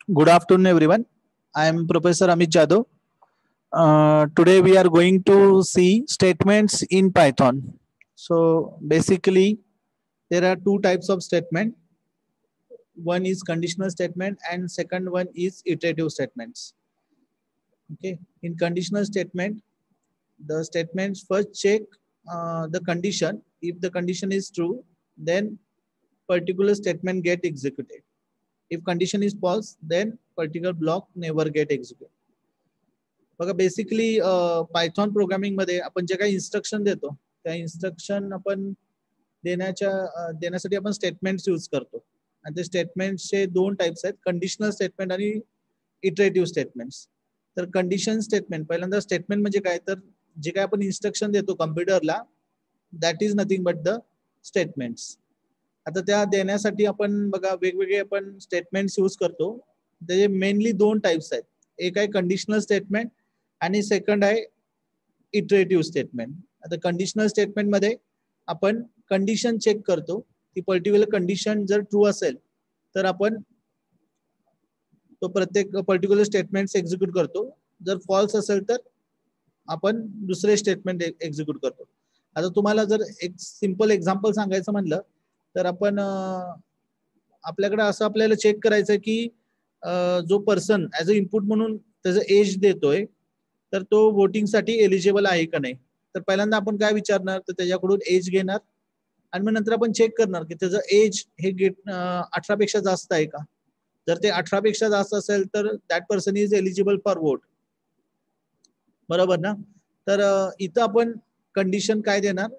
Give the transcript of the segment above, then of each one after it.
Good afternoon, everyone. I am Professor Amit Jadhav. Today we are going to see statements in Python. So basically, there are two types of statement. One is conditional statement and second one is iterative statements. Okay. In conditional statement, the statements first check the condition. If the condition is true, then particular statement get executed. If condition is false, then particular block never get executed. बघा basically Python programming मध्ये आपण जे काही instruction देतो त्या instruction आपण देण्यासाठी आपण स्टेटमेंट्स यूज करतो आणि ते स्टेटमेंट्सचे दोन टाइप्स आहेत कंडिशनल स्टेटमेंट आणि इटरेटिव्ह स्टेटमेंट्स. तर कंडिशन स्टेटमेंट पहिल्यांदा स्टेटमेंट म्हणजे काय तर जे काय आपण इन्स्ट्रक्शन देतो कम्प्युटरला that is nothing but the statements. आता त्या देण्यासाठी आपण बघा वेगवेगळे आपण स्टेटमेंट्स यूज करतो. त्याचे मेनली दोन टाइप्स आहेत. एक आहे कंडिशनल स्टेटमेंट आणि सेकंड आहे इटरेटिव्ह स्टेटमेंट. आता कंडिशनल स्टेटमेंट मध्ये आपण कंडिशन चेक करतो. ती पर्टिक्युलर कंडिशन जर ट्रू असेल तर आपण तो प्रत्येक पर्टिक्युलर स्टेटमेंट एक्झिक्यूट करतो. जर फॉल्स असेल तर आपण दुसरे स्टेटमेंट एक्झिक्यूट करतो. आता तुम्हाला जर एक सिंपल एक्झाम्पल सांगायचं म्हणलं तर आपण आपल्याकडे असं आपल्याला चेक करायचं की जो पर्सन ऍज अ इनपुट म्हणून त्याचं एज देतोय तर तो वोटिंग साठी एलिजिबल आहे का नाही. तर पहिल्यांदा आपण काय विचारणार तर त्याच्याकडून एज घेणार आणि मग नंतर आपण चेक करणार की त्याचं एज हे 18 पेक्षा जास्त आहे का. जर ते 18 पेक्षा जास्त असेल तर that person is eligible for vote. बरोबर ना. तर इथं आपण कंडिशन काय देणार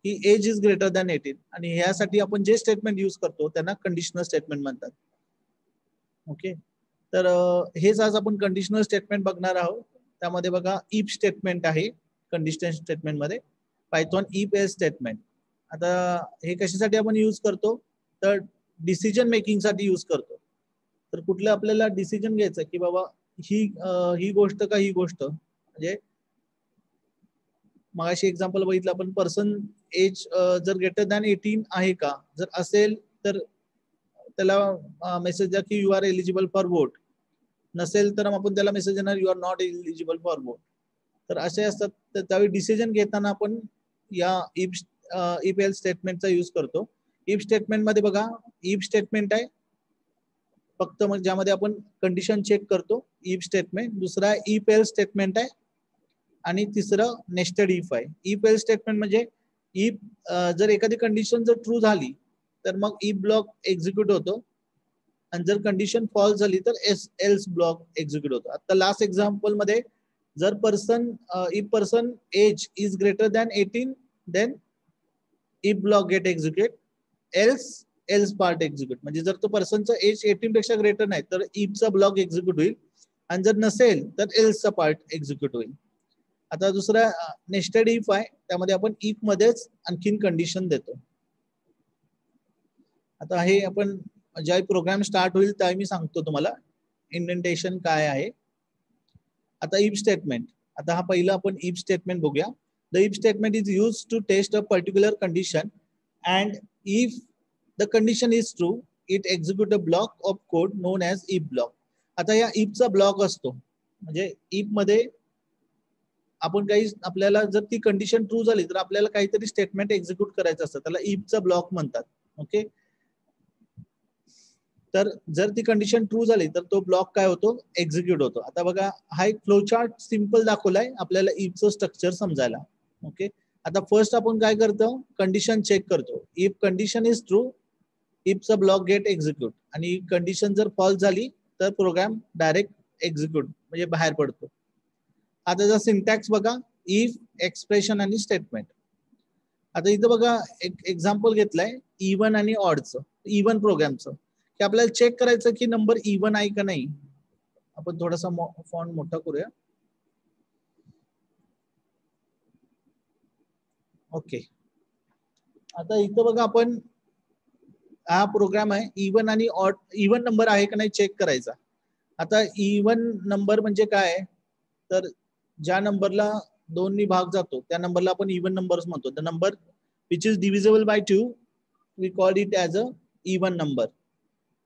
की एज इज ग्रेटर दॅन 18 आणि ह्यासाठी आपण जे स्टेटमेंट यूज करतो त्यांना कंडिशनल स्टेटमेंट म्हणतात. ओके. तर हेच आज आपण कंडिशनल स्टेटमेंट बघणार आहोत. त्यामध्ये बघा इफ स्टेटमेंट आहे कंडिशनल स्टेटमेंट मध्ये पायथॉन इफ एल्स स्टेटमेंट. आता हे कशासाठी आपण यूज करतो तर डिसिजन मेकिंग साठी यूज करतो. तर कुठलं आपल्याला डिसिजन घ्यायचं की बाबा ही गोष्ट का ही गोष्ट म्हणजे मगाशी एक्झाम्पल बघितलं आपण पर्सन एज जर ग्रेटर दॅन 18 आहे का. जर असेल तर त्याला मेसेज द्या की you are eligible for vote. नसेल तर आपण त्याला मेसेज देणार you are not eligible for vote. तर असे असतात. तर त्यावेळी डिसिजन घेताना आपण या इफ एल्स स्टेटमेंटचा यूज करतो. इफ स्टेटमेंट मध्ये बघा इफ स्टेटमेंट आहे फक्त मग ज्यामध्ये आपण कंडिशन चेक करतो इफ स्टेटमेंट. दुसरा इफ एल्स स्टेटमेंट आहे आणि तिसरं नेस्टेड इफ आहे. इफ एल्स स्टेटमेंट म्हणजे इफ जर एखादी कंडिशन जर ट्रू झाली तर मग इफ ब्लॉक एक्झिक्यूट होतो आणि जर कंडिशन फॉल्स झाली तर एल्स ब्लॉक एक्झिक्यूट होतो. आता लास्ट एक्झाम्पल मध्ये जर if person age is greater than 18 then if block get execute else part execute. म्हणजे जर तो पर्सनचा एज 18 पेक्षा ग्रेटर नाही तर इफचा ब्लॉक एक्झिक्यूट होईल आणि जर नसेल तर एल्सचा पार्ट एक्झिक्यूट होईल. आता दुसरा नेस्टेड इफ आहे त्यामध्ये आपण इफ मध्येच आणखीन कंडिशन देतो. आता हे आपण ज्या प्रोग्राम स्टार्ट होईल त्यावेळी मी सांगतो तुम्हाला इंडेंटेशन काय आहे. आता इफ स्टेटमेंट. आता हा पहिला आपण इफ स्टेटमेंट बघूया. The if statement is use to test a particular condition and if the condition is true it execute a block of code known as if block. आता या इफचा ब्लॉक असतो म्हणजे if मध्ये आपण काही आपल्याला जर ती कंडिशन ट्रू झाली तर आपल्याला काहीतरी स्टेटमेंट एक्झिक्यूट करायचं असतं त्याला इफचा ब्लॉक म्हणतात. ओके. तर जर ती कंडिशन ट्रू झाली तर तो ब्लॉक काय होतो एक्झिक्यूट होतो. आता बघा हा एक फ्लो चार्ट सिंपल दाखवलाय आपल्याला इफचं स्ट्रक्चर समजायला. ओके. आता फर्स्ट आपण काय करतो कंडिशन चेक करतो. इफ कंडिशन इज ट्रू इफचा ब्लॉक गेट एक्झिक्यूट आणि कंडिशन जर फॉल्स झाली तर प्रोग्राम डायरेक्ट एक्झिक्यूट म्हणजे बाहेर पडतो. आता जर सिंटॅक्स बघा इफ एक्सप्रेशन आणि स्टेटमेंट. आता इथं बघा एक एक्झाम्पल घेतलंय इव्हन आणि ऑडचं इव्हन प्रोग्रामचं की आपल्याला चेक करायचं की नंबर इव्हन आहे का नाही. आपण थोडासा फॉन्ट मोठा करूया. ओके. आता इथं बघा आपण हा प्रोग्राम आहे इव्हन आणि ऑड इव्हन नंबर आहे का नाही चेक करायचा. आता इव्हन नंबर म्हणजे काय तर ज्या नंबरला 2 भाग जातो त्या नंबरला आपण इव्हन नंबर्स म्हणतो. The number which is divisible by 2 we call it as a even number.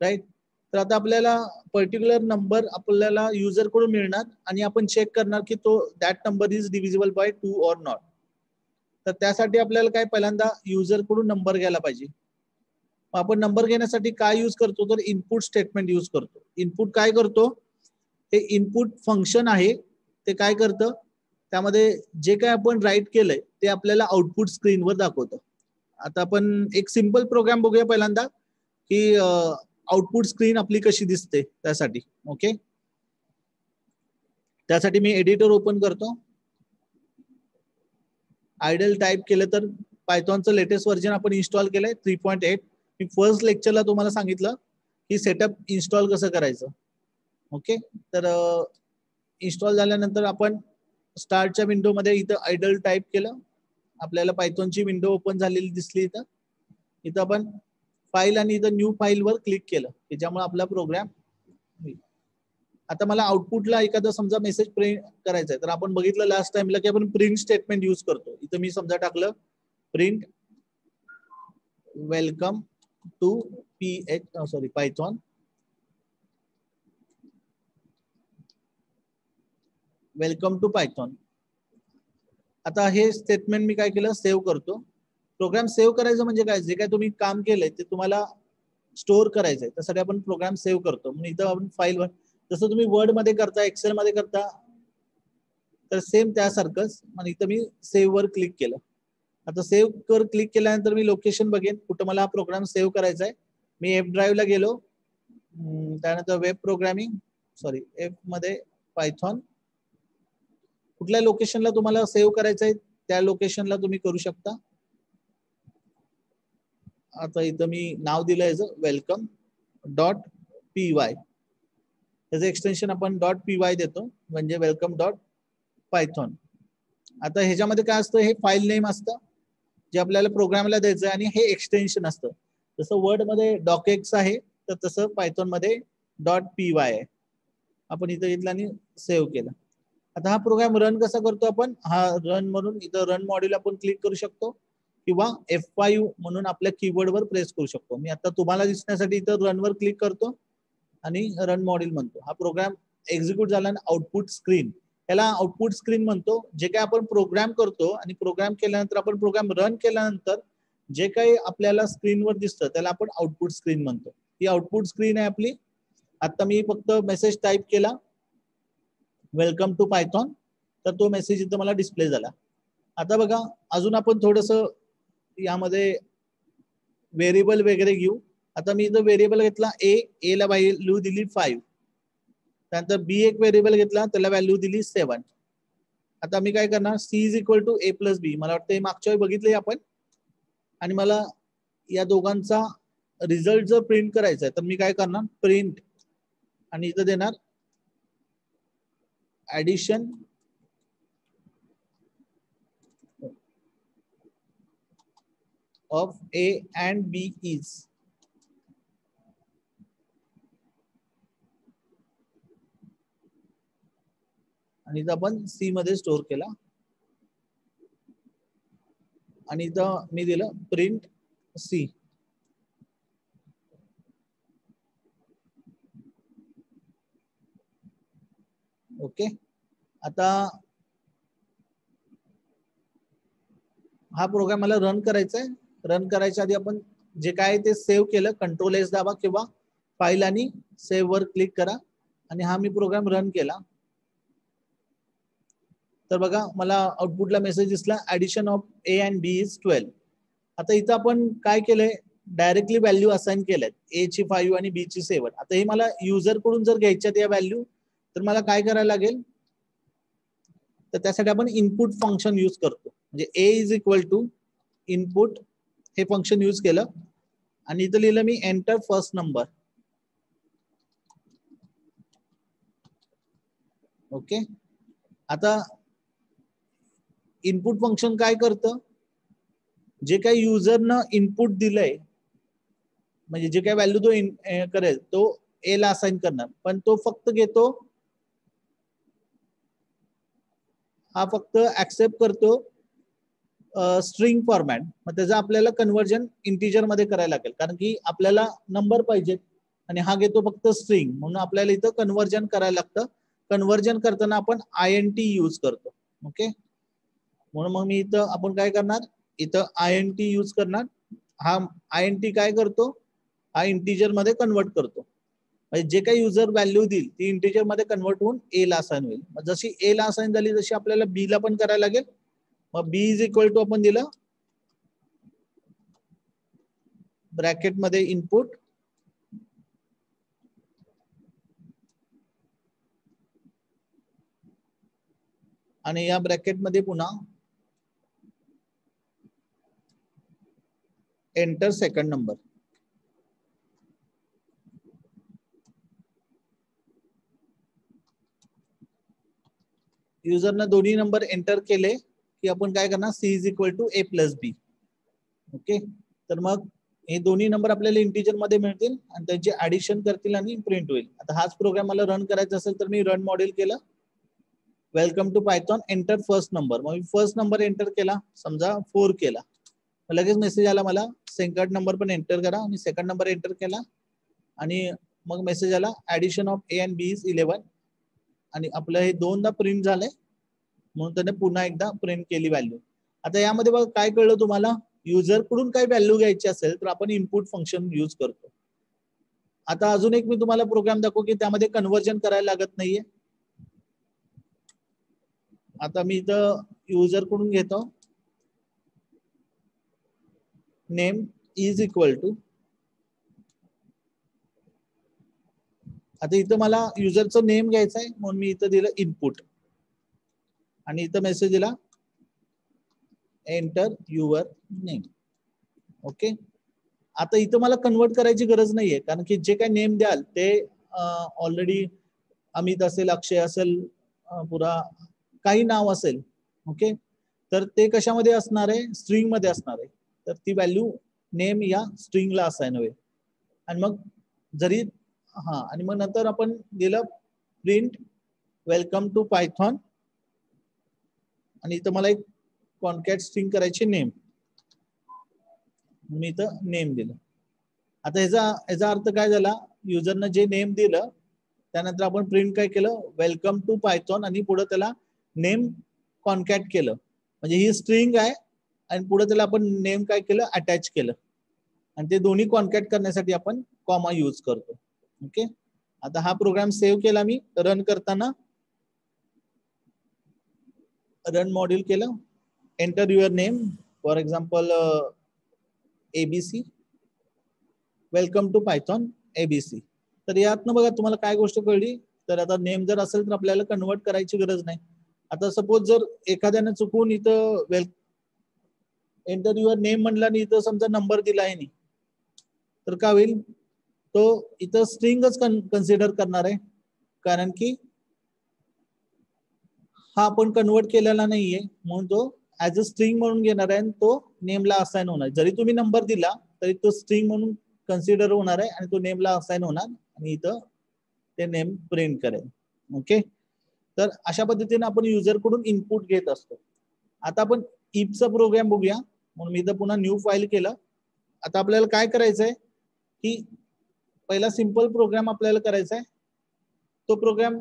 Right. तर आता आपल्याला पर्टिक्युलर नंबर आपल्याला युजर कडून मिळणार आणि आपण चेक करणार की तो that number is divisible by 2 or not. तर त्यासाठी आपल्याला काय पहिल्यांदा युजर कडून नंबर घ्यायला पाहिजे. आपण नंबर घेण्यासाठी काय यूज करतो तर इनपुट स्टेटमेंट यूज करतो. इनपुट काय करतो, हे इनपुट फंक्शन आहे, ते काय करतं त्यामध्ये जे काय आपण राईट केलंय ते आपल्याला आउटपुट स्क्रीनवर दाखवतं. आता आपण एक सिंपल प्रोग्राम बघूया पहिल्यांदा की आउटपुट स्क्रीन आपली कशी दिसते त्यासाठी. ओके, त्यासाठी मी एडिटर ओपन करतो. आयडल टाईप केलं तर पायथॉनचं लेटेस्ट व्हर्जन आपण इन्स्टॉल केलंय 3.8. मी फर्स्ट लेक्चरला तुम्हाला सांगितलं की सेटअप इन्स्टॉल कसं करायचं. ओके, तर इन्स्टॉल झाल्यानंतर आपण स्टार्टच्या विंडोमध्ये इथं आयडल टाईप केलं, आपल्याला पायथॉनची विंडो ओपन झालेली दिसली. इथं आपण फाईल आणि इथं न्यू फाईल वर क्लिक केलं की ज्यामुळे आपला प्रोग्राम होईल. आता मला आउटपुटला एखादा समजा मेसेज प्रिंट करायचा आहे तर आपण बघितलं लास्ट टाइमला की आपण प्रिंट स्टेटमेंट यूज करतो. इथं मी समजा टाकलं print welcome to Python welcome to Python. आता हे स्टेटमेंट मी काय केलं सेव्ह करतो. प्रोग्राम सेव्ह करायचं म्हणजे काय, जे काय तुम्ही काम केलंय ते तुम्हाला स्टोअर करायचंय त्यासाठी आपण प्रोग्राम सेव्ह करतो. म्हणून इथं आपण फाईलवर जसं तुम्ही वर्ड मध्ये करता, एक्सेल मध्ये करता, तर सेम त्यासारखंच. आणि इथं मी सेव्ह वर क्लिक केलं. आता सेव्ह कर क्लिक केल्यानंतर मी लोकेशन बघेन कुठं मला हा प्रोग्राम सेव्ह करायचा आहे. मी एफ ड्राईव्हला गेलो, त्यानंतर वेब प्रोग्रामिंग एफ मध्ये पायथॉन, कुठल्या लोकेशनला तुम्हाला सेव्ह करायचं आहे त्या लोकेशनला तुम्ही करू शकता. आता इथं मी नाव दिलं याचं वेलकम डॉट पी वाय, त्याचं एक्सटेन्शन आपण .py देतो म्हणजे वेलकम डॉट पायथॉन. आता ह्याच्यामध्ये काय असतं, हे फाईल नेम असतं जे आपल्याला प्रोग्रामला द्यायचं आणि हे एक्सटेन्शन असतं. जसं वर्ड मध्ये डॉकएक्स आहे तर तसं पायथॉन मध्ये .py आहे. आपण इथं घेतलं आणि सेव्ह केलं. आता हा प्रोग्राम रन कसा करतो आपण, हा रन म्हणून इथं रन मॉड्यूल आपण क्लिक करू शकतो किंवा F5 म्हणून आपल्या कीबोर्डवर प्रेस करू शकतो. मी आता तुम्हाला दिसण्यासाठी इथं रन वर क्लिक करतो आणि रन मॉड्यूल म्हणतो. हा प्रोग्राम एक्झिक्यूट झाला आणि आउटपुट स्क्रीन, याला आउटपुट स्क्रीन म्हणतो. जे काही आपण प्रोग्राम करतो आणि प्रोग्राम केल्यानंतर आपण प्रोग्राम रन केल्यानंतर जे काही आपल्याला स्क्रीनवर दिसतं त्याला आपण आउटपुट स्क्रीन म्हणतो. ही आउटपुट स्क्रीन आहे आपली. आता मी फक्त मेसेज टाईप केला वेलकम टू पायथॉन, तर तो मेसेज इथं मला डिस्प्ले झाला. आता बघा अजून आपण थोडस यामध्ये व्हेरिएबल वगैरे घेऊ. आता मी इथं व्हेरिएबल घेतला ए ला व्हॅल्यू दिली 5, त्यानंतर बी एक व्हेरिएबल घेतला त्याला व्हॅल्यू दिली 7. आता मी काय करणार, C is equal to A plus B, मला वाटतं मागच्या वेळी बघितलंय आपण, आणि मला या दोघांचा रिझल्ट जर प्रिंट करायचा आहे तर मी काय करणार प्रिंट आणि इथं देणार addition of A and B is, आणि इथं आपण सी मध्ये स्टोअर केला आणि इथं मी दिलं प्रिंट सी. ओके, आता हा प्रोग्राम मला रन करायचा आहे. रन करायच्या आधी आपण जे काय ते सेव्ह केलं कंट्रोल एस दाबा किंवा फाईल आणि सेव्ह वर क्लिक करा आणि हा मी प्रोग्राम रन केला. तर बघा मला आउटपुटला मेसेज दिसला addition of A and B is 12. आता इथं आपण काय केलंय, डायरेक्टली व्हॅल्यू असाइन केल्यात, ए ची 5 आणि बी ची 7. आता हे मला युजर कडून जर घ्यायच्यात या व्हॅल्यू तर मला काय करायला लागेल, तर त्यासाठी आपण इनपुट फंक्शन यूज करतो. म्हणजे ए इज इक्वल टू इनपुट हे फंक्शन यूज केलं आणि इथं लिहिलं मी एंटर फर्स्ट नंबर. ओके, आता इनपुट फंक्शन काय करतं, जे काही युजरनं इनपुट दिलंय म्हणजे जे काही व्हॅल्यू तो करेल तो ए ला असाइन करणार, पण तो फक्त घेतो, हा फक्त ऍक्सेप्ट करतो स्ट्रिंग फॉर्मॅट. मग त्याचं आपल्याला कन्व्हर्जन इंटिजर मध्ये करायला लागेल कारण की आपल्याला नंबर पाहिजेत आणि हा घेतो फक्त स्ट्रिंग, म्हणून आपल्याला इथं कन्व्हर्जन करायला लागतं. कन्व्हर्जन करताना आपण INT यूज करतो. ओके, म्हणून मग मी इथं आपण काय करणार, इथं INT यूज करणार. हा INT काय करतो, हा इंटिजर मध्ये कन्वर्ट करतो. म्हणजे जे काही युजर व्हॅल्यू देईल ती इंटिजर मध्ये कन्वर्ट होऊन ए ला असाइन होईल. जशी ए ला असाइन झाली तशी आपल्याला बी ला पण करायला लागेल. मग बी इज इक्वल टू आपण दिलं ब्रॅकेट मध्ये इनपुट आणि या ब्रॅकेट मध्ये पुन्हा एंटर सेकंड नंबर. युजरनं दोन्ही नंबर एंटर केले की आपण काय करणार, C is equal to A plus B. Okay, तर मग हे दोन्ही नंबर आपल्याला इंटिजर मध्ये मिळतील आणि त्यांचे ऍडिशन करतील आणि प्रिंट होईल. आता हाच प्रोग्राम मला रन करायचा असेल तर मी रन मॉड्यूल केलं, welcome to Python, enter first number. मग मी फर्स्ट नंबर एंटर केला, समजा 4 केला, लगेच मेसेज आला मला सेकंड नंबर पण एंटर करा, आणि सेकंड नंबर एंटर केला आणि मग मेसेज आला addition of A and B is 11. आणि आपलं हे दोनदा प्रिंट झालंय, म्हणून त्याने पुन्हा एकदा प्रिंट केली व्हॅल्यू. आता यामध्ये बघा काय कळलं तुम्हाला, युजर कडून काही व्हॅल्यू घ्यायची असेल तर आपण इनपुट फंक्शन यूज करतो. आता अजून एक मी तुम्हाला प्रोग्राम दाखवू की त्यामध्ये कन्व्हर्जन करायला लागत नाहीये. आता मी इथं युजर कडून घेतो नेम इज इक्वल टू, आता इथं मला युजरचं नेम घ्यायचं आहे म्हणून मी इथं दिलं इनपुट आणि इथं मेसेज दिला एंटर युअर नेम. ओके, आता इथं मला कन्वर्ट करायची गरज नाहीये, कारण की जे काही नेम द्याल ते ऑलरेडी अमित असेल, अक्षय असेल, पुरा काही नाव असेल. ओके, तर ते कशामध्ये असणार आहे, स्ट्रिंग मध्ये असणार आहे. तर ती व्हॅल्यू नेम या स्ट्रिंगला असाइन होईल. आणि मग जरी आणि मग नंतर आपण दिलं प्रिंट वेलकम टू पायथॉन आणि इथं मला एक कॉन्कॅट स्ट्रिंग करायची नेम, मी इथं नेम दिलं. आता याचा अर्थ काय झाला, युजरनं जे नेम दिलं त्यानंतर आपण प्रिंट काय केलं, वेलकम टू पायथॉन, आणि पुढे त्याला नेम कॉन्कॅट केलं. म्हणजे ही स्ट्रिंग आहे आणि पुढे त्याला आपण नेम काय केलं, अटॅच केलं, आणि ते दोन्ही कॉन्कॅट करण्यासाठी आपण कॉमा यूज करतो. ओके, आता हा प्रोग्राम सेव्ह केला, मी रन करताना रन मॉड्यूल केलं, enter your name for example ABC, welcome to Python ABC. तर यातनं बघा तुम्हाला काय गोष्ट कळली, तर आता नेम जर असेल तर आपल्याला कन्वर्ट करायची गरज नाही. आता सपोज जर एखाद्याने चुकून इथं एंटर युअर नेम म्हणला आणि इथं समजा नंबर दिला आहे नाही, तर काय होईल, तो इथं स्ट्रिंगच कन्सिडर करणार आहे, कारण की हा आपण कन्वर्ट केलेला नाहीये, म्हणून तो ऍज अ स्ट्रिंग म्हणून घेणार आहे आणि तो नेमला असाइन होणार. जरी तुम्ही नंबर दिला तरी तो स्ट्रिंग म्हणून कन्सिडर होणार आहे आणि तो नेमला असाइन होणार आणि इथं ते नेम प्रिंट करेल. ओके, तर अशा पद्धतीने आपण युजर कडून इनपुट घेत असतो. आता आपण इफचा प्रोग्राम बघूया, म्हणून मी इथं पुन्हा न्यू फाईल केलं. आता आपल्याला काय करायचंय की पहिला सिंपल प्रोग्राम आपल्याला करायचा आहे. तो प्रोग्राम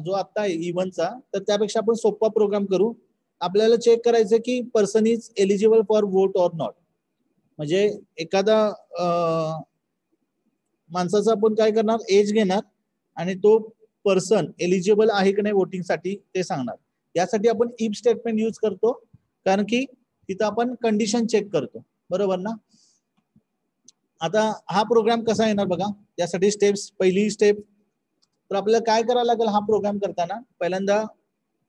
जो आता आहे इव्हनचा, तर त्यापेक्षा आपण सोपा प्रोग्राम करू. आपल्याला चेक करायचं की person is eligible for vote or not. म्हणजे एखादा माणसाचं आपण काय करणार, एज घेणार आणि तो पर्सन एलिजिबल आहे की नाही वोटिंगसाठी ते सांगणार. यासाठी आपण इफ स्टेटमेंट यूज करतो, कारण की तिथं आपण कंडिशन चेक करतो, बरोबर ना. आता हा प्रोग्राम कसा येणार बघा, त्यासाठी स्टेप्स. पहिली स्टेप, तर आपल्याला काय करायला लागेल हा प्रोग्राम करताना, पहिल्यांदा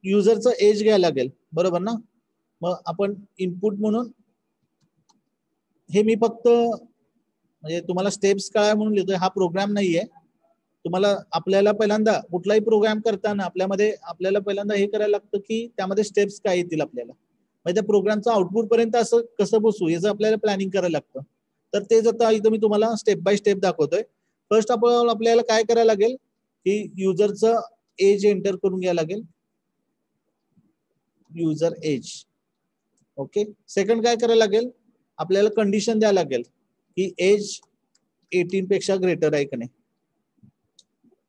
युजरचं एज घ्यायला लागेल, बरोबर ना. मग आपण इनपुट म्हणून हे मी फक्त म्हणजे तुम्हाला स्टेप्स कळाय म्हणून लिहितोय, हा प्रोग्राम नाहीये. तुम्हाला आपल्याला पहिल्यांदा कुठलाही प्रोग्राम करताना आपल्याला पहिल्यांदा हे करायला लागतं की त्यामध्ये स्टेप्स काय येतील आपल्याला, म्हणजे त्या प्रोग्रामचं आउटपुट पर्यंत असं कसं बसू याचं आपल्याला प्लॅनिंग करायला लागतं. तर तेच आता इथं मी तुम्हाला स्टेप बाय स्टेप दाखवतोय. फर्स्ट आपल्याला काय करायला लागेल की युजरचं एज एंटर करून घ्यायला लागेल, युजर एज. ओके, सेकंड काय करायला लागेल, आपल्याला कंडिशन द्यायला लागेल की एज 18 पेक्षा ग्रेटर आहे की नाही.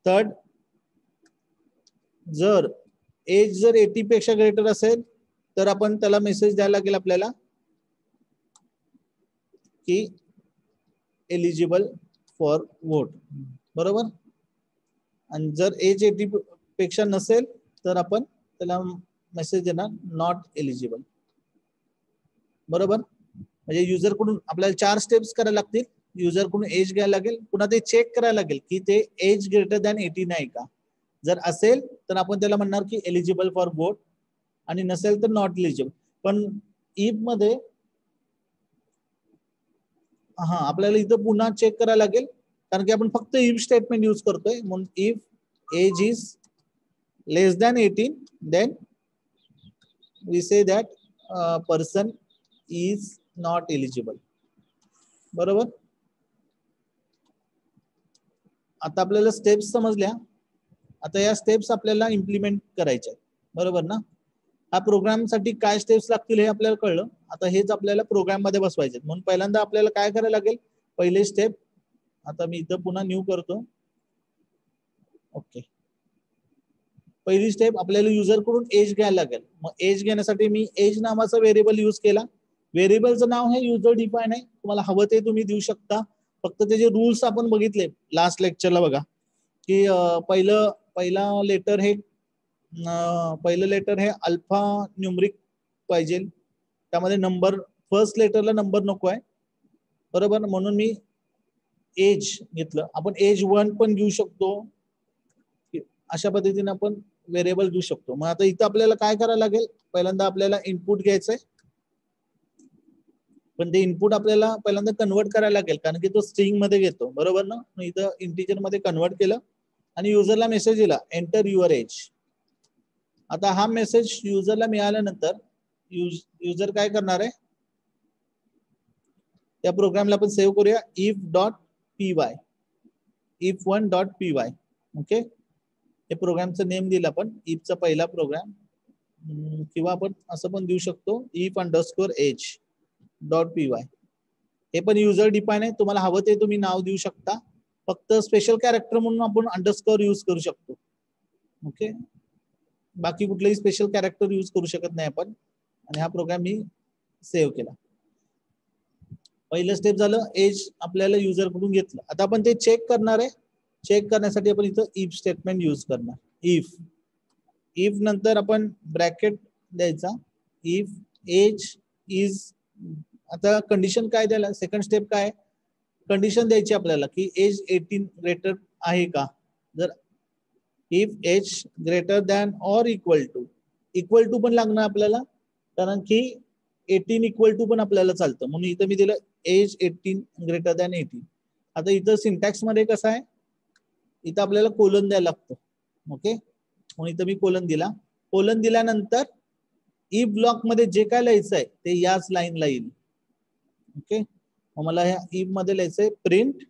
थर्ड, जर एज जर 80 पेक्षा ग्रेटर असेल तर आपण त्याला मेसेज द्यायला लागेल आपल्याला की एलिजिबल फॉर वोट, बरोबर. आणि जर एज 80 पेक्षा नसेल तर आपण त्याला मेसेज देणार नॉट एलिजिबल, बरोबर. म्हणजे युजर कडून आपल्याला 4 स्टेप्स करायला लागतील. युजर कडून एज घ्यायला लागेल, पुन्हा ते चेक करायला लागेल की ते एज ग्रेटर दॅन 18 आहे का. जर असेल तर आपण त्याला म्हणणार की एलिजिबल फॉर वोट आणि नसेल तर नॉट एलिजिबल. पण इफ मध्ये आपल्याला इथं पुन्हा चेक करायला लागेल, कारण की आपण फक्त इफ स्टेटमेंट यूज करतोय. म्हणून if age is less than 18 then we say that person is not eligible, बरोबर. आता आपल्याला स्टेप्स समजल्या. आता या स्टेप्स आपल्याला इम्प्लिमेंट करायच्या आहेत, बरोबर ना. हा प्रोग्राम साठी काय स्टेप्स लागतील हे आपल्याला कळलं. आता हेच आपल्याला प्रोग्राम मध्ये बसवायचे. म्हणून पहिल्यांदा आपल्याला काय करायला लागेल, पहिले स्टेप, आता मी इथं पुन्हा न्यू करतो. ओके, पहिली स्टेप आपल्याला युजर कडून एज घ्यायला लागेल. मग एज घेण्यासाठी मी एज नावाचा व्हेरिएबल यूज केला. व्हेरिएबलचं नाव हे युजर डिफाइन आहे, तुम्हाला हवं ते तुम्ही देऊ शकता. फक्त त्याचे रूल्स आपण बघितले लास्ट लेक्चरला बघा, की पहिला लेटर हे अल्फा न्यूमरिक पाहिजे, त्यामध्ये नंबर फर्स्ट लेटरला नंबर नको आहे, बरोबर. म्हणून मी एज घेतलं. आपण एज 1 पण घेऊ शकतो, अशा पद्धतीने आपण व्हेरिएबल घेऊ शकतो. मग आता इथं आपल्याला काय करायला लागेल, पहिल्यांदा आपल्याला इनपुट घ्यायचंय, पण ते इनपुट आपल्याला पहिल्यांदा कन्वर्ट करायला लागेल, कारण की तो स्ट्रिंग मध्ये घेतो, बरोबर ना. इथं इंटिजर मध्ये कन्वर्ट केलं आणि युजरला मेसेज दिला एंटर युअर एज. आता हा मेसेज युजरला मिळाल्यानंतर युजर काय करणार आहे, त्या प्रोग्रामला आपण सेव्ह करूया if dot P Y, if1.py. Okay, हे प्रोग्रामचं नेम दिलं आपण, इफचा पहिला प्रोग्राम, किंवा आपण असं पण देऊ शकतो if_age.py. हे पण युजर डिफाइन आहे, तुम्हाला हवं ते तुम्ही नाव देऊ शकता. फक्त स्पेशल कॅरेक्टर म्हणून आपण अंडरस्कोर यूज करू शकतो. ओके, बाकी कुठलेही स्पेशल कॅरेक्टर यूज करू शकत नाही आपण. आणि हा प्रोग्राम मी सेव्ह केला. पहिलं स्टेप झालं, एज आपल्याला युजर कडून घेतलं. आता आपण ते चेक करणार आहे. चेक करण्यासाठी आपण इथं इफ स्टेटमेंट यूज करणार. इफ नंतर आपण ब्रॅकेट द्यायचा, इफ एज इज, आता कंडिशन काय द्यायला, सेकंड स्टेप काय, कंडिशन द्यायची आपल्याला की एज 18 ग्रेटर आहे का. जर if age greater than or equal to पण लागणार आपल्याला, कारण की 18 इक्वल टू पण आपल्याला चालतं. म्हणून इथं मी दिलं एज 18 ग्रेटर दॅन 18. आता इथं सिंटॅक्स मध्ये कसं आहे, इथं आपल्याला कोलन द्यायला लागतं. ओके, म्हणून इथं मी कोलन दिला. कोलन दिल्यानंतर इफ ब्लॉक मध्ये जे काय लिहायचं आहे ते याच लाईनला येईल. ओके, मग मला ह्या इफ मध्ये लिहायचंय print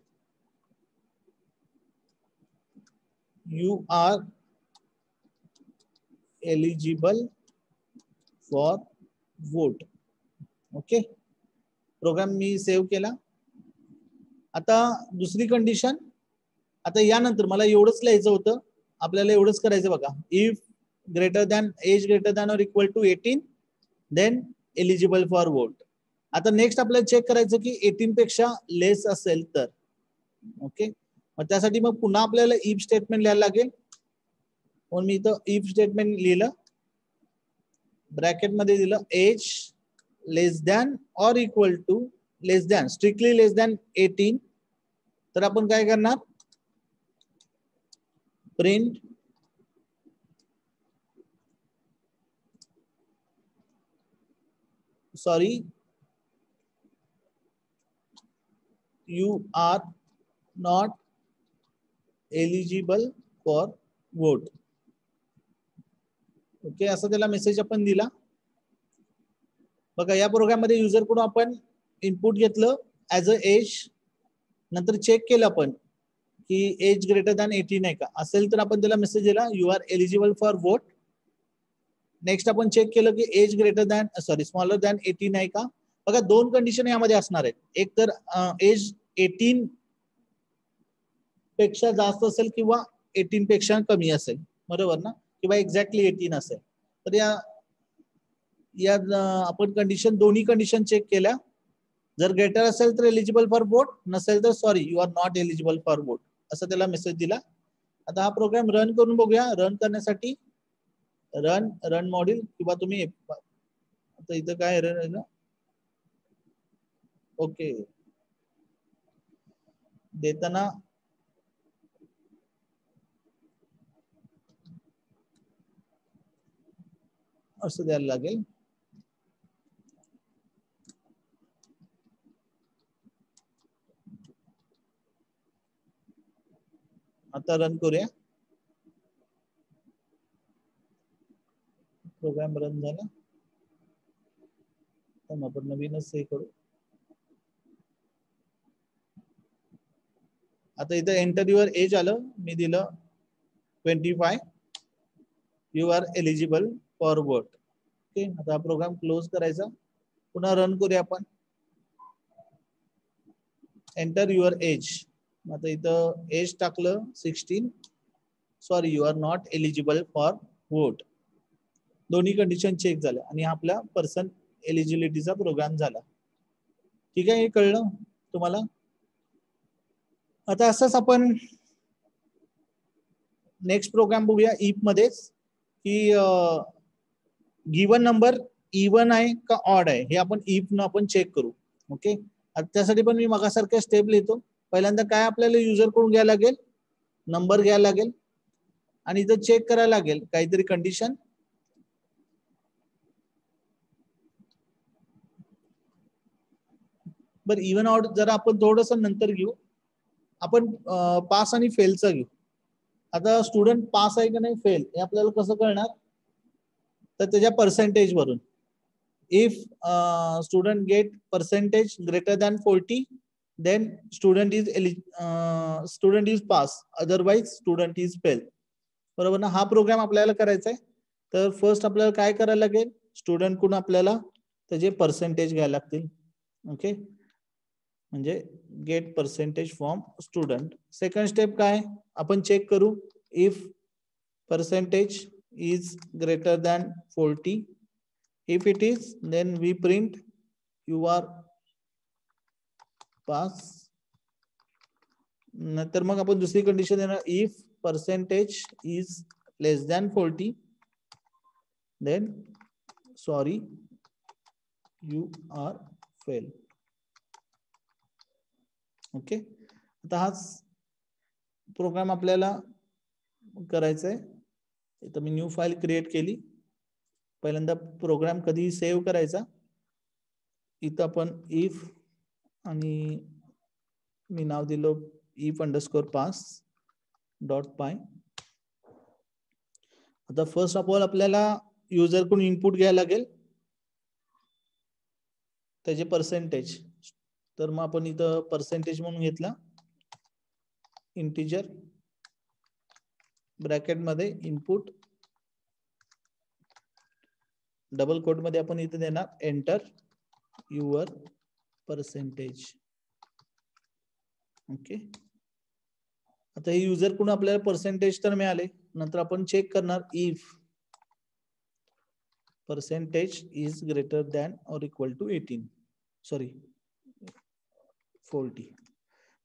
you are eligible for vote. Okay, program मी सेव्ह केला. आता दुसरी कंडिशन, आता यानंतर मला एवढंच लिहायचं होतं, आपल्याला एवढंच करायचं बघा, if age greater than or equal to 18 then eligible for vote. आता नेक्स्ट आपल्याला चेक करायचं की 18 पेक्षा लेस असेल तर. ओके, मग त्यासाठी मग पुन्हा आपल्याला इफ स्टेटमेंट लिहायला लागेल. म्हणून मी इथं इफ स्टेटमेंट लिहिलं, ब्रॅकेट मध्ये दिलं age less than or equal to, less than, strictly less than 18. तर आपण काय करणार, print you are not eligible for vote. Okay, असं त्याला मेसेज आपण दिला. बघा, या प्रोग्राम मध्ये युजर कडून आपण इनपुट घेतलं ऍज अ एज, नंतर चेक केलं आपण की एज ग्रेटर दॅन 18 आहे का. असेल तर आपण त्याला मेसेज दिला you are eligible for vote. Next आपण चेक केलं की age greater than smaller than 18 आहे का. बघा, 2 कंडिशन यामध्ये असणार आहेत. एक तर एज 18 पेक्षा जास्त असेल किंवा 18 पेक्षा कमी असेल, बरोबर ना, किंवा एक्झॅक्टली 18 असेल. तर या आपण कंडिशन, दोन्ही कंडिशन चेक केल्या. जर ग्रेटर असेल तर एलिजिबल फॉर बोर्ड, नसेल तर sorry you are not eligible for board, असं त्याला मेसेज दिला. आता हा प्रोग्राम रन करून बघूया. रन करण्यासाठी रन मॉड्यूल किंवा तुम्ही आता इथं काय एरर आहे ना, ओके, देताना असं द्यायला लागेल. आता रन करूया. प्रोग्राम रन झाला. आपण नवीनच हे करू. आता इथं एंटर युअर एज आलं, मी दिलं 25, you are eligible for board. Okay, आता प्रोग्राम क्लोज करायचा, पुन्हा रन करूया आपण. एंटर युअर एज, आता इथं एज टाकलं 16, sorry you are not eligible for vote. दोन्ही कंडिशन चेक झाल्या आणि आपला पर्सन एलिजिबिलिटीचा प्रोग्राम झाला. ठीक आहे, हे कळलं तुम्हाला. आता असंच आपण नेक्स्ट प्रोग्राम बघूया इफ मध्येच, की गिवन नंबर इवन आहे का ऑड आहे हे आपण इफ न आपण चेक करू. ओके, त्यासाठी पण मी मगासारख्या स्टेप लिहितो. पहिल्यांदा काय आपल्याला युजर कडून घ्यायला लागेल, नंबर घ्यायला लागेल आणि इथं चेक करायला लागेल काहीतरी कंडिशन. बरं, इवन ऑड जरा आपण थोडस नंतर घेऊ. आपण पास आणि फेलचं घेऊ. आता स्टुडंट पास आहे का नाही फेल हे आपल्याला कसं कळणार, तर त्याच्या पर्सेंटेज वरून. If student get percentage greater than 40, then student is pass, otherwise student is fail. बरोबर ना. हा प्रोग्राम आपल्याला करायचा आहे. तर फर्स्ट आपल्याला काय करायला लागेल, स्टुडंट कडून आपल्याला त्याचे पर्सेंटेज घ्यायला लागतील. ओके, म्हणजे get percentage from student. Second step काय आपण चेक करू, if percentage is greater than 40, if it is then we print you are pass. नंतर मग आपण दुसरी कंडिशन देणार, if percentage is less than 40 then sorry you are fail. Okay, आता हाच प्रोग्राम आपल्याला करायचा आहे. इथं मी न्यू फाईल क्रिएट केली. पहिल्यांदा प्रोग्राम कधी सेव्ह करायचा, इथं आपण इफ आणि मी नाव दिलं if underscore pass dot py. आता फर्स्ट ऑफ ऑल आपल्याला युजर कडून इनपुट घ्यायला लागेल त्याचे पर्सेंटेज. तर मग आपण इथं पर्सेंटेज म्हणून घेतला, इंटिजर ब्रॅकेट मध्ये इनपुट, डबल कोट मध्ये आपण इथे देणार एंटर युअर पर्सेंटेज. ओके, आता हे युजर कडून आपल्याला पर्सेंटेज तर मिळाले. नंतर आपण चेक करणार if percentage is greater than और इक्वल टू 18, सॉरी 40.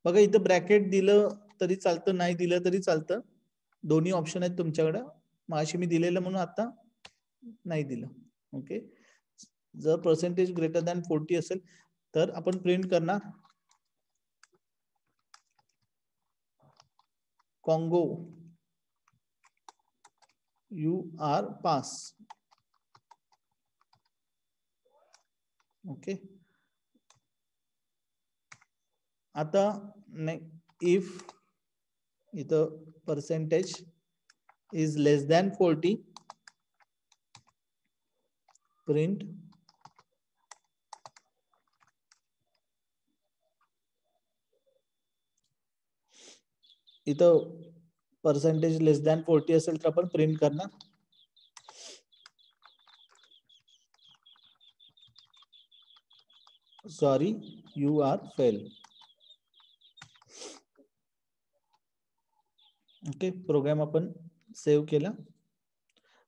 बघा इथं ब्रॅकेट दिलं तरी चालतं, नाही दिलं तरी चालतं, दोन्ही ऑप्शन आहेत तुमच्याकडे. मागाशी मी दिलेलं म्हणून आता नाही दिलं. ओके, जर पर्सेंटेज ग्रेटर दॅन 40 असेल तर आपण प्रिंट करणार congo you are pass. Okay, आता इफ इथं percentage is less than 40 print इथं पर्सेंटेज लेस दॅन 40 असेल तर आपण प्रिंट करणार sorry you are fail. Okay, program आपण सेव्ह केला.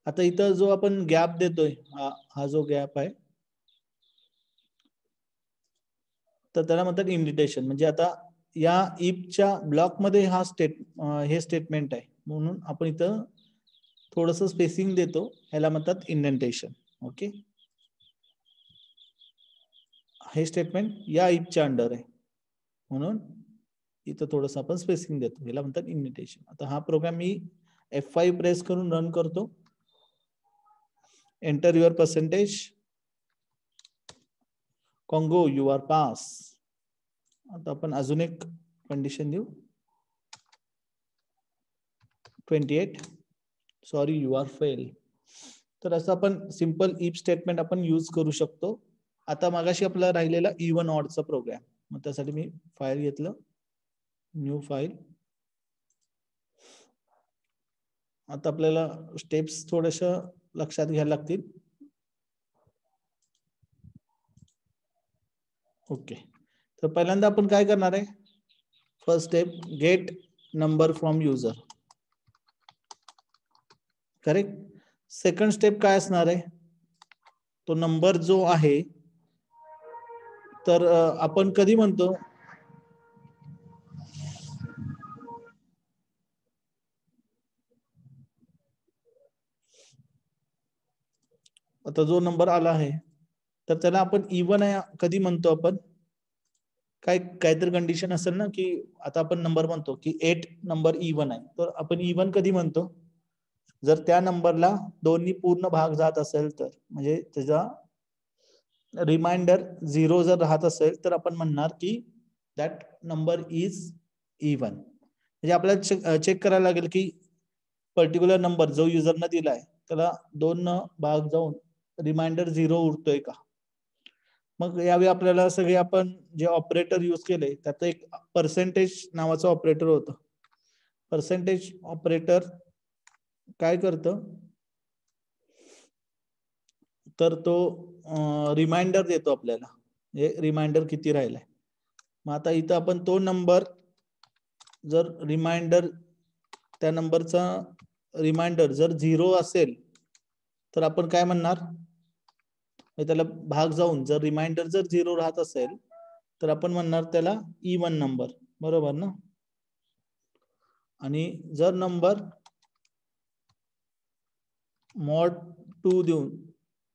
आता इथं जो आपण गॅप देतोय, हा जो गॅप आहे, तर त्याला म्हणतात इंडिटेशन. म्हणजे आता या इफच्या ब्लॉकमध्ये हे स्टेटमेंट आहे, म्हणून आपण इथं थोडस स्पेसिंग देतो, ह्याला म्हणतात इंडेंटेशन. ओके, हे स्टेटमेंट या इफच्या अंडर आहे, म्हणून इथं थोडस आपण स्पेसिंग देतो, ह्याला म्हणतात इंडेंटेशन. आता हा प्रोग्राम मी F5 प्रेस करून रन करतो. Enter your percentage congo you are pass. आता आपण अजून एक कंडिशन देऊ, 28 सॉरी यू आर फेल. तर असं आपण सिंपल इफ स्टेटमेंट आपण यूज करू शकतो. आता मागाशी आपला राहिलेला इवन ऑडचा प्रोग्राम, मग त्यासाठी मी फाईल घेतलं, न्यू फाईल. आता आपल्याला स्टेप्स थोड्याशा लक्षात घ्यायला लागतील. ओके, तर पहिल्यांदा आपण काय करणार आहे, first step get number from user, correct. Second step काय असणार आहे, तो नंबर जो आहे, तर आपण कधी म्हणतो, आता जो नंबर आला आहे तर त्याला आपण इवन आहे कधी म्हणतो, आपण काहीतरी कंडिशन असेल ना, की आता आपण नंबर म्हणतो की 8 नंबर इवन आहे, तर आपण इवन कधी म्हणतो, जर त्या नंबरला दोन्ही पूर्ण भाग जात असेल तर, म्हणजे त्याचा रिमाइंडर 0 जर राहत असेल तर आपण म्हणणार की दॅट नंबर इज इवन. म्हणजे आपल्याला चेक करायला लागेल की पर्टिक्युलर नंबर जो युजरनं दिलाय त्याला दोन भाग जाऊन रिमाइंडर 0 उरतोय का. मग यावेळी आपल्याला सगळे आपण जे ऑपरेटर यूज केले त्यात एक पर्सेंटेज नावाचं ऑपरेटर होतं. पर्सेंटेज ऑपरेटर काय करतं, तर तो रिमाइंडर देतो आपल्याला, हे रिमाइंडर किती राहिलाय. मग आता इथं आपण तो नंबर जर रिमाइंडर, त्या नंबरचा रिमाइंडर जर 0 असेल तर आपण काय म्हणणार, त्याला भाग जाऊन जर रिमाइंडर जर 0 राहत असेल तर आपण म्हणणार त्याला इवन नंबर, बरोबर ना. आणि जर नंबर मॉड 2 देऊन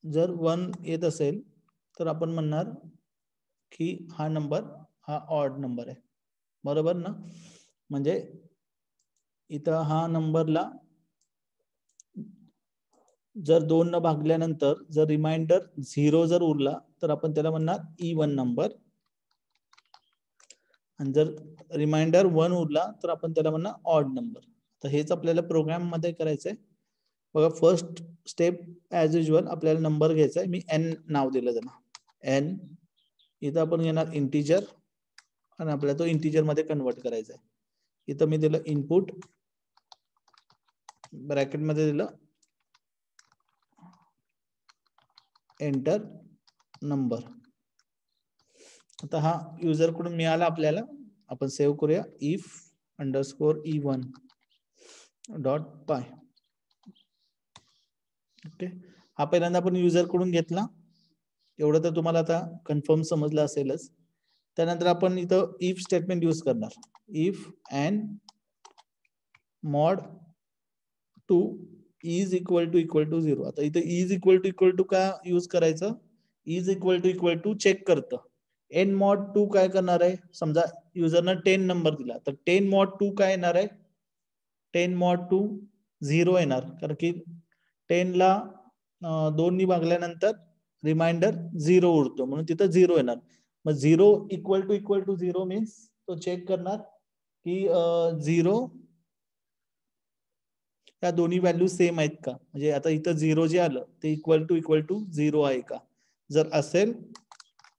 जर 1 येत असेल तर आपण म्हणणार की हा नंबर हा ऑड नंबर आहे, बरोबर ना. म्हणजे इथं हा नंबरला जर 2 न भागल्यानंतर जर रिमाइंडर 0 जर उरला तर आपण त्याला म्हणणार इवन नंबर, आणि जर रिमाइंडर 1 उरला तर आपण त्याला म्हणणार ऑड नंबर. तर हेच आपल्याला प्रोग्राम मध्ये करायचंय. बघा, फर्स्ट स्टेप ऍज युजल आपल्याला नंबर घ्यायचा आहे. मी n नाव दिलं त्याला, n. इथं आपण घेणार इंटिजर आणि आपल्याला तो इंटिजर मध्ये कन्वर्ट करायचा आहे. इथं मी दिलं इनपुट, ब्रॅकेट मध्ये दिलं एंटर नंबर. आता हा युजर कडून मिळाला आपल्याला, आपण सेव्ह करूया, if underscore e1 dot py. Okay, हा पहिल्यांदा आपण युजर कडून घेतला, एवढं तर तुम्हाला आता कन्फर्म समजलं असेलच. त्यानंतर आपण इथं इफ स्टेटमेंट यूज करणार, if n mod 2 is equal to 0. आता इथं इज इक्वल टू का यूज करायचं, इज इक्वल टू चेक करतं. एन मॉड 2 काय करणार आहे, समजा युजरनं 10 नंबर दिला तर 10 मॉड 2 काय येणार आहे, 10 मॉड 2 0 येणार, कारण की 10 ला 2 नी भागल्यानंतर रिमाइंडर 0 उरतो, म्हणून तिथं 0 येणार. मग 0 इक्वल टू 0 मीन्स तो चेक करणार की 0 या दोन्ही व्हॅल्यू सेम आहेत का. म्हणजे आता इथं 0 जे आलं ते इक्वल टू 0 आहे का. जर असेल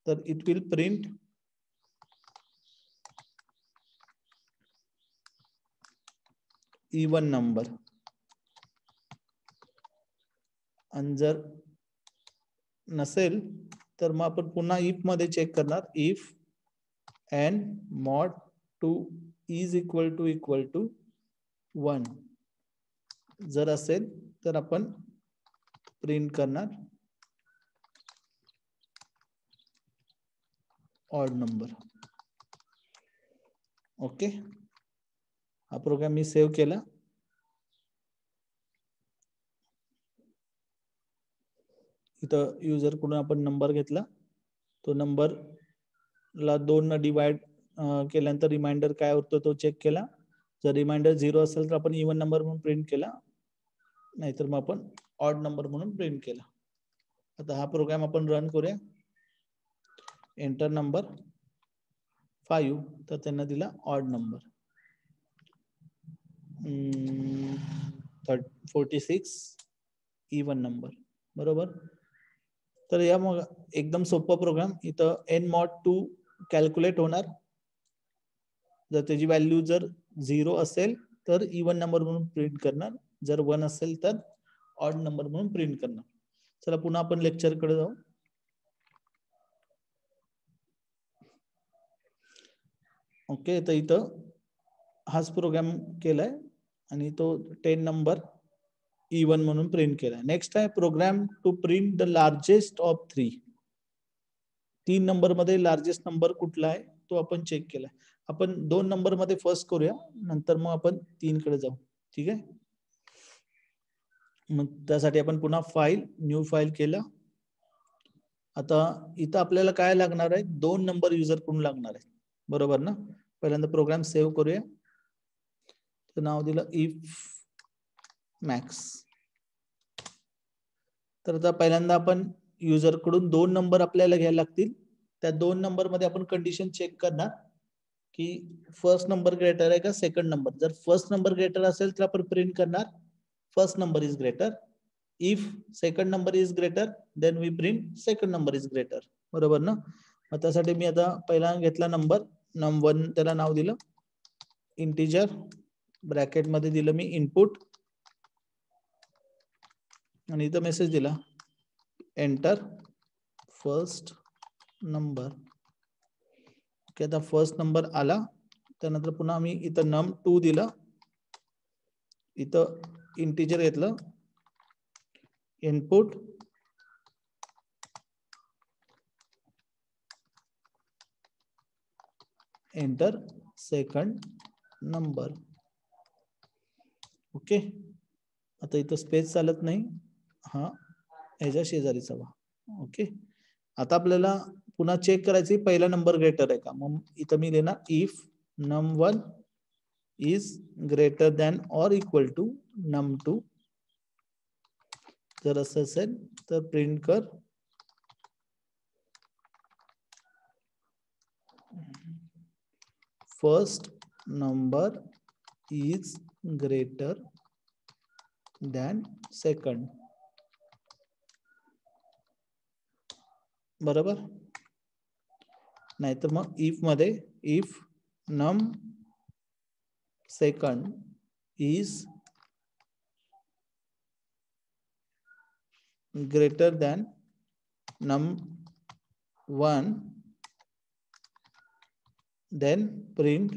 तर it will print even number, आणि जर नसेल तर मग आपण पुन्हा इफ मध्ये चेक करणार, if n mod 2 is equal to 1 जर असेल तर आपण प्रिंट करणार ऑड नंबर. ओके, हा प्रोग्राम मी सेव्ह केला. इथं युजर कडून आपण नंबर घेतला, तो नंबर ला 2 न डिवाइड केल्यानंतर रिमाइंडर काय होतो तो चेक केला. जर रिमाइंडर 0 असेल तर आपण इवन नंबर म्हणून प्रिंट केला, नाहीतर मग आपण ऑड नंबर म्हणून प्रिंट केला. आता हा प्रोग्राम आपण रन करूया. एंटर नंबर 5, तर त्यांना दिला ऑड नंबर 46 इवन नंबर. बरोबर. तर या मग एकदम सोपा प्रोग्राम. इथं n mod 2 कॅल्क्युलेट होणार. जर त्याची व्हॅल्यू जर 0 असेल तर इवन नंबर म्हणून प्रिंट करणार, जर 1 असेल तर ऑड नंबर म्हणून प्रिंट करणार. चला पुन्हा आपण लेक्चर कडे जाऊ. ओके, तर इथं हाच प्रोग्राम केलाय आणि तो 10 नंबर इवन म्हणून प्रिंट केलाय. नेक्स्ट आहे program to print the largest of 3. 3 number मध्ये लार्जेस्ट नंबर कुठला आहे तो आपण चेक केलाय. आपण 2 नंबर मध्ये फर्स्ट करूया, नंतर मग आपण 3 कडे जाऊ. ठीक आहे. मग त्यासाठी आपण पुन्हा फाईल, न्यू फाईल केलं. आता इथं आपल्याला काय लागणार आहे, 2 नंबर युजर कडून लागणार आहे. बरोबर ना. पहिल्यांदा प्रोग्राम सेव्ह करूया. तर नाव दिलं इफ मॅक्स. तर आता पहिल्यांदा आपण युजर कडून 2 नंबर आपल्याला घ्यायला लागतील. त्या 2 नंबर मध्ये आपण कंडिशन चेक करणार की फर्स्ट नंबर ग्रेटर आहे का सेकंड नंबर. जर फर्स्ट नंबर ग्रेटर असेल तर आपण प्रिंट करणार first number is greater. If second number is greater then we print second number is greater. बरोबर ना. मग त्यासाठी मी आता पहिला घेतला नंबर num1, त्याला नाव दिलं इंटिजर, ब्रॅकेट मध्ये दिलं मी इनपुट आणि इथं मेसेज दिला एंटर फर्स्ट नंबर. ओके, आता फर्स्ट नंबर आला. त्यानंतर पुन्हा मी इथं num2 दिलं, इथं इंटिजर घेतलं input enter second number. Okay, आता इथं स्पेस चालत नाही, हा ह्याच्या शेजारीचा वा. ओके, आता आपल्याला पुन्हा चेक करायची पहिला नंबर ग्रेटर आहे का. मग इथं मी देणार if num1 is greater than or equal to num2. जर असं असेल तर प्रिंट कर first number is greater than second. बरोबर. नाहीतर मग इफ मध्ये if num second is greater than num1 then print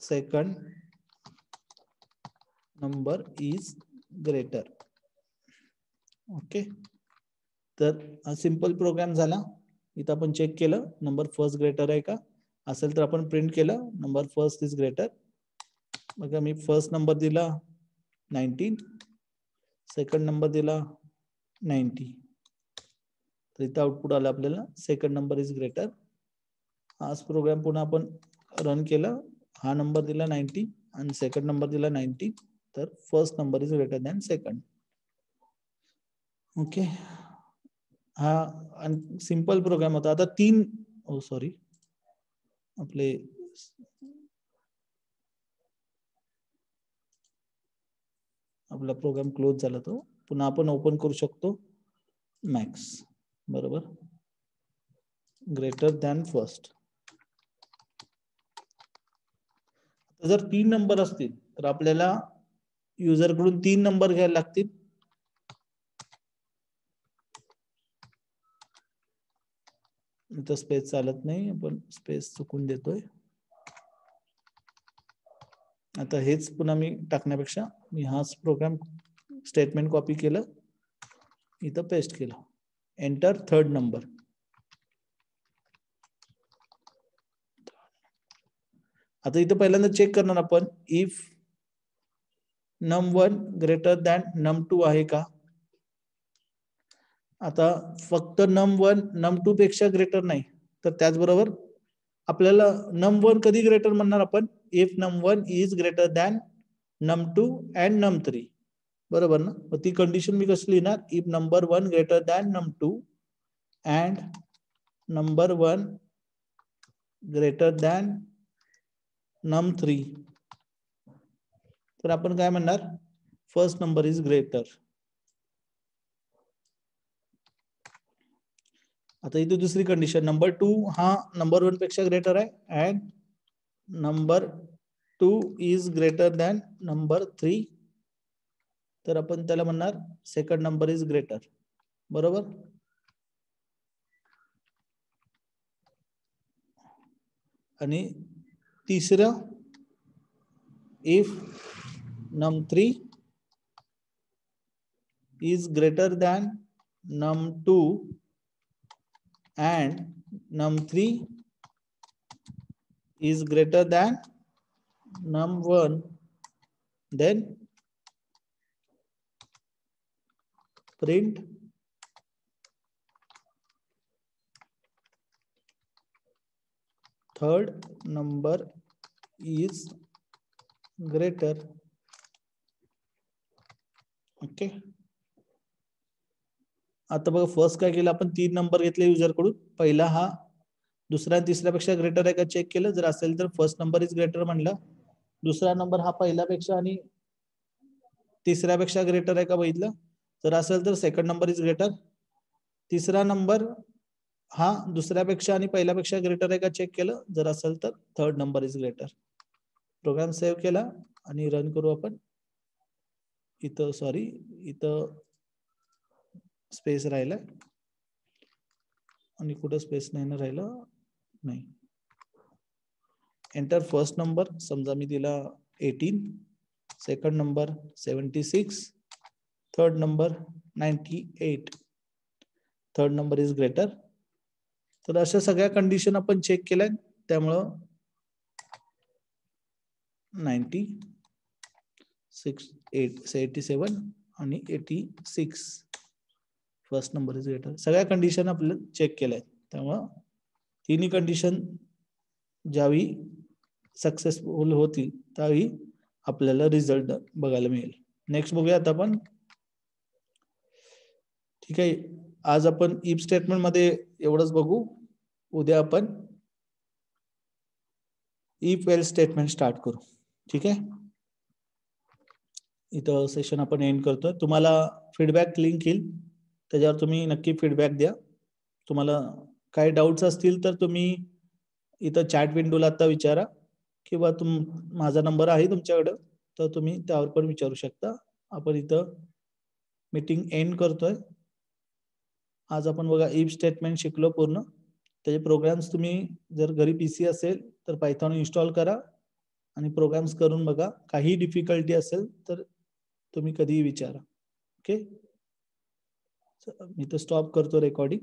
second number is greater. Okay, तर हा सिंपल प्रोग्राम झाला. इथं आपण चेक केलं नंबर फर्स्ट ग्रेटर आहे का, असेल तर आपण प्रिंट केलं नंबर फर्स्ट इज ग्रेटर. बघा मी फर्स्ट नंबर दिला 19, सेकंड नंबर दिला 90, तर इथं आउटपुट आलं आपल्याला सेकंड नंबर इज ग्रेटर. हाच प्रोग्राम पुन्हा आपण रन केला, हा नंबर दिला 90 आणि सेकंड नंबर दिला 90, तर first number is greater than second. Okay, हा सिंपल प्रोग्राम होता. आता 3 सॉरी आपले आपला प्रोग्राम क्लोज झाला, तो पुन्हा आपण ओपन करू शकतो मॅक्स. बरोबर, ग्रेटर दॅन फर्स्ट. जर 3 नंबर असतील तर आपल्याला युजर कडून 3 नंबर घ्यायला लागतील. इथं स्पेस चालत नाही, आपण स्पेस चुकून देतोय. आता हेच पुन्हा मी टाकण्यापेक्षा मी हाच प्रोग्राम स्टेटमेंट कॉपी केलं, इथं पेस्ट केलं. Enter third number. आता इथं पहिल्यांदा चेक करणार आपण if num1 greater than num2 आहे का. आता फक्त num1 num2 पेक्षा ग्रेटर नाही, तर त्याचबरोबर आपल्याला num1 कधी ग्रेटर म्हणणार आपण, if num1 is greater than num2 and num3. बरोबर ना. मग ती कंडिशन मी कशी लिहिणार, if number 1 greater than num2 and number 1 greater than num3. तर आपण काय म्हणणार, फर्स्ट नंबर इज ग्रेटर. आता इथे दुसरी कंडिशन, नंबर 2 हा नंबर 1 पेक्षा ग्रेटर आहे and number 2 is greater than number 3. तर आपण त्याला म्हणणार सेकंड नंबर इज ग्रेटर. बरोबर. आणि तिसरं, if num3 is greater than num2 and num3 is greater than num1, then print third number is greater. Okay. आता बघा फर्स्ट काय केलं आपण, 3 नंबर घेतले युजर कडून. पहिला हा दुसऱ्या तिसऱ्यापेक्षा ग्रेटर आहे का चेक केलं, जर असेल तर फर्स्ट नंबर इज ग्रेटर म्हणलं. दुसरा नंबर हा पहिल्यापेक्षा आणि तिसऱ्यापेक्षा ग्रेटर आहे का बघितलं, जर असेल तर सेकंड नंबर इज ग्रेटर. तिसरा नंबर हा दुसऱ्यापेक्षा आणि पहिल्यापेक्षा ग्रेटर आहे का चेक केलं, जर असेल तर third number is greater. Program save केला आणि रन करू आपण. इथं सॉरी, इथं स्पेस राहिला आणि कुठं स्पेस नाही ना राहिला, नाही. एंटर फर्स्ट नंबर, समजा मी दिला 18, second number 76, third number 98, third number is greater. तर अशा सगळ्या कंडिशन आपण चेक केल्या, त्यामुळं 87 आणि 86 फर्स्ट नंबर इज ग्रेटर. सगळ्या कंडिशन आपल्याला चेक केल्या आहेत, त्यामुळं तिन्ही कंडिशन ज्यावेळी सक्सेसफुल होतील त्यावेळी आपल्याला रिझल्ट बघायला मिळेल. नेक्स्ट बघूया आता आपण. ठीक आहे, आज आपण इफ स्टेटमेंट मध्ये एवढंच बघू. उद्या आपण इफ एल्स स्टेटमेंट स्टार्ट करू. ठीक आहे, इथं सेशन आपण एंड करतोय. तुम्हाला फीडबॅक लिंक येईल, त्याच्यावर तुम्ही नक्की फीडबॅक द्या. तुम्हाला काही डाऊट्स असतील तर तुम्ही इथं चॅट विंडोला आता विचारा, किंवा माझा नंबर आहे तुमच्याकडं, तर तुम्ही त्यावर पण विचारू शकता. आपण इथं मीटिंग एंड करतोय. आज आपण बघा इफ स्टेटमेंट शिकलो पूर्ण. त्याचे प्रोग्राम्स तुम्ही जर घरी पीसी असेल तर पायथॉन इन्स्टॉल करा आणि प्रोग्राम्स करून बघा. काही डिफिकल्टी असेल तर तुम्ही कधीही विचारा. ओके, मी तर स्टॉप करतो रेकॉर्डिंग.